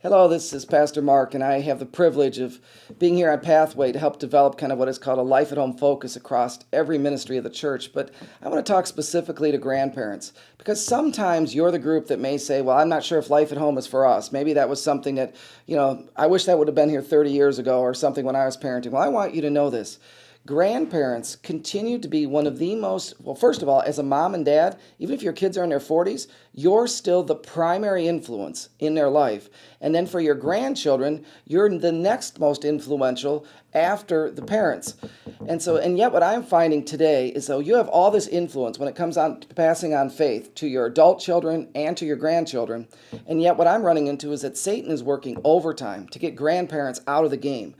Hello, this is Pastor Mark, and I have the privilege of being here on Pathway to help develop kind of what is called a life at home focus across every ministry of the church. But I want to talk specifically to grandparents because sometimes you're the group that may say, well, I'm not sure if life at home is for us. Maybe that was something that, I wish that would have been here 30 years ago or something when I was parenting. Well, I want you to know this. Grandparents continue to be one of the most, well, first of all, as a mom and dad, even if your kids are in their 40s, you're still the primary influence in their life. And then for your grandchildren, you're the next most influential after the parents. And yet what I'm finding today is though you have all this influence when it comes on to passing on faith to your adult children and to your grandchildren. And yet what I'm running into is that Satan is working overtime to get grandparents out of the game.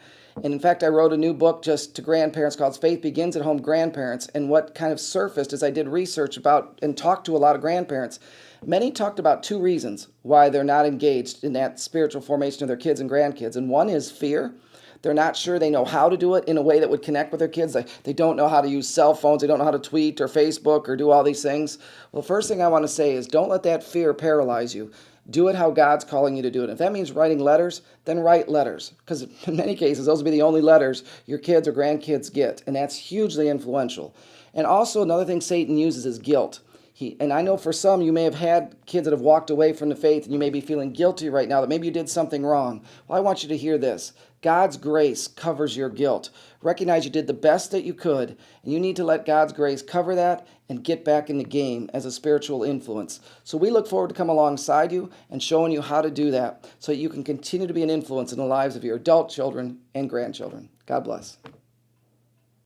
And in fact, I wrote a new book just to grandparents called Faith Begins at Home Grandparents. And what kind of surfaced as I did research about and talked to a lot of grandparents, many talked about two reasons why they're not engaged in that spiritual formation of their kids and grandkids. And one is fear. They're not sure they know how to do it in a way that would connect with their kids. They don't know how to use cell phones. They don't know how to tweet or Facebook or do all these things. Well, the first thing I want to say is don't let that fear paralyze you. Do it how God's calling you to do it. If that means writing letters, then write letters. Because in many cases, those will be the only letters your kids or grandkids get. And that's hugely influential. And also another thing Satan uses is guilt. And I know for some, you may have had kids that have walked away from the faith and you may be feeling guilty right now that maybe you did something wrong. Well, I want you to hear this. God's grace covers your guilt. Recognize you did the best that you could, and you need to let God's grace cover that and get back in the game as a spiritual influence. So we look forward to come alongside you and showing you how to do that so that you can continue to be an influence in the lives of your adult children and grandchildren. God bless.